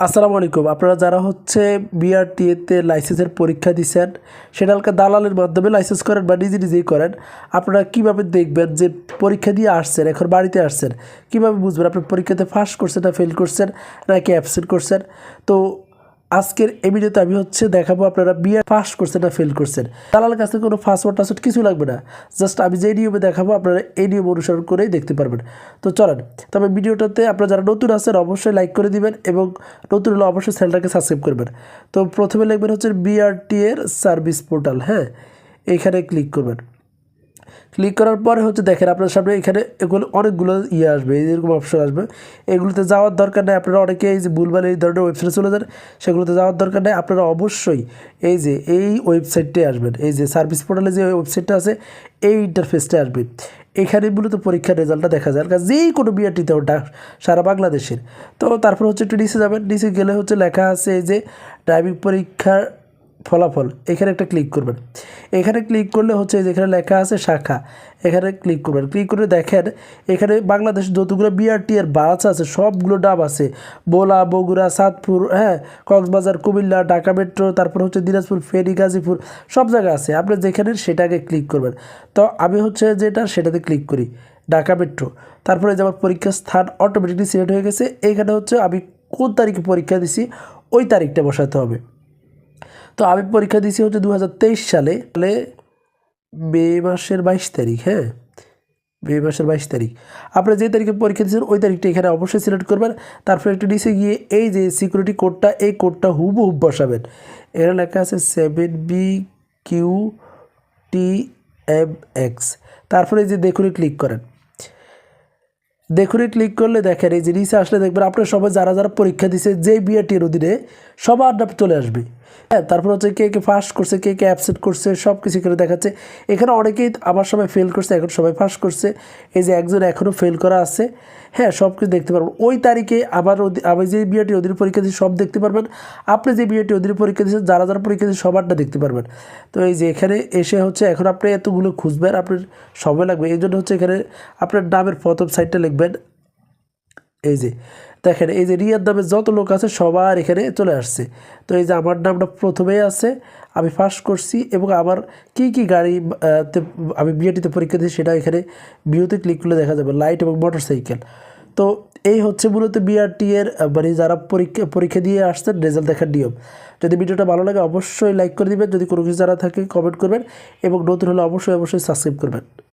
আসসালামু আলাইকুম। আপনারা যারা হচ্ছে বিআরটিএতে লাইসেন্সের পরীক্ষা দিচ্ছেন, সেটা হালকা দালালের মাধ্যমে লাইসেন্স করেন বা নিজেই করেন। আপনারা কীভাবে দেখবেন যে পরীক্ষা দিয়ে আসছেন, এখন বাড়িতে আসছেন, কীভাবে বুঝবেন আপনি পরীক্ষাতে পাস করছেন না ফেল করছেন নাকি অ্যাবসেন্ট করছেন? তো আজকের এই ভিডিওতে আমি হচ্ছে দেখাবো আপনারা বিআর পাস করছেন না ফেল করছেন। দালালের কাছে কোনো পাসওয়ার্ড টাসওয়ার্ড কিছু লাগবে না, জাস্ট আমি যেই নিয়মে দেখাবো আপনারা এই নিয়ম অনুসরণ করেই দেখতে পারবেন। তো চলেন, তবে ভিডিওটাতে আপনারা যারা নতুন আছেন অবশ্যই লাইক করে দিবেন এবং নতুন হলে অবশ্যই চ্যানেলটাকে সাবস্ক্রাইব করবেন। তো প্রথমে লিখবেন হচ্ছে বিআরটি এর সার্ভিস পোর্টাল, হ্যাঁ, এইখানে ক্লিক করবেন। ক্লিক করার পরে হচ্ছে দেখেন আপনার সামনে এখানে এগুলো অনেকগুলো আসবে, এরকম অপশন আসবে। এগুলোতে যাওয়ার দরকার নেই। আপনারা অনেকে এই যে ভুলভাল এই ধরনের ওয়েবসাইটে চলে যান, সেগুলোতে যাওয়ার দরকার নেই। আপনারা অবশ্যই এই ওয়েবসাইটে আসবেন, এই যে সার্ভিস পোর্টালে যে ওয়েবসাইটটা আছে এই ইন্টারফেসটা আসবে। এখানে মূলত পরীক্ষার রেজাল্টটা দেখা যায়, কারণ যেই কোনো বিআরটিতে সারা বাংলাদেশের। তো তারপর হচ্ছে একটু নিচে যাবেন, নিচে গেলে হচ্ছে লেখা আছে এই যে ড্রাইভিং পরীক্ষার ফলাফল, এখানে একটা ক্লিক করবেন। এখানে ক্লিক করলে হচ্ছে যেখানে লেখা আছে শাখা, এখানে ক্লিক করবেন। ক্লিক করে দেখেন এখানে বাংলাদেশ যতগুলো বিআরটি এর বাস আছে সবগুলো ডাব আছে, বোলা, বগুড়া, চাঁদপুর, হ্যাঁ, কক্সবাজার, কুমিল্লা, ঢাকা মেট্রো, তারপর হচ্ছে দিনাজপুর, ফেনী, গাজীপুর, সব জায়গা আছে। আপনি যেখানে সেটাকে ক্লিক করবেন। তো আমি হচ্ছে সেটাতে ক্লিক করি, ঢাকা মেট্রো। তারপরে যে আমার পরীক্ষার স্থান অটোমেটিকলি সিলেক্ট হয়ে গেছে। এইখানে হচ্ছে আমি কোন তারিখে পরীক্ষা দিছি ওই তারিখটা বসাতে হবে। তো আমি পরীক্ষা দিয়েছি হচ্ছে 2023 সালে মে মাসের 22 তারিখ, হ্যাঁ, মে মাসের 22 তারিখ। আপনারা যে তারিখে পরীক্ষা দিয়েছেন ওই তারিখটা এখানে অবশ্যই সিলেক্ট করবেন। তারপরে একটু নিচে গিয়ে এই যে সিকিউরিটি কোডটা, এই কোডটা হুবহু বসাবেন। এখানে লেখা আছে 7BQTMX। তারপরে এই যে দেখুনে ক্লিক করেন। দেখুনে ক্লিক করলে দেখেন এই যে নিচে আসলে দেখবেন আপনার সবাই যারা যারা পরীক্ষা দিচ্ছে যেই বিআরটির অধীনে সবার নাম চলে আসবে। হ্যাঁ, তারপর হচ্ছে কে কে পাস করছে, কে কে অ্যাবসেন্ট করছে, সব কিছু করে দেখাচ্ছে। এখানে অনেকেই আমার সময় ফেল করছে, এখন সবাই পাস করছে। এই যে একজন এখনও ফেল করা আছে, হ্যাঁ, সব কিছু দেখতে পারবেন। ওই তারিখে আমি যে বিআরটি অধীনে পরীক্ষা দিচ্ছি সব দেখতে পারবেন। আপনি যে বিআরটি অধীনে পরীক্ষা দিচ্ছেন যারা যারা পরীক্ষা দিচ্ছেন সবারটা দেখতে পারবেন। তো এই যে এখানে এসে হচ্ছে এখন আপনি এতগুলো খুঁজবেন, আপনার সময় লাগবে। এই জন্য হচ্ছে এখানে আপনার নামের প্রথম সাইডটা লিখবেন। এই যে দেখেন এই যে রিয়ার নামে যত লোক আছে সবার এখানে চলে আসছে। তো এই যে আমার নামটা প্রথমেই আছে, আমি পাস করছি এবং আমার কি কি গাড়ি আমি বিআরটিতে পরীক্ষা দিয়েছি সেটা এখানে ভিউতে ক্লিক করলে দেখা যাবে, লাইট এবং মোটরসাইকেল। তো এই হচ্ছে মূলত বিআরটি এর মানে যারা পরীক্ষা দিয়ে আসছেন রেজাল্ট দেখার নিয়ম। যদি ভিডিওটা ভালো লাগে অবশ্যই লাইক করে দিবেন, যদি কোনো কিছু জানা থাকে কমেন্ট করবেন এবং নতুন হলে অবশ্যই সাবস্ক্রাইব করবেন।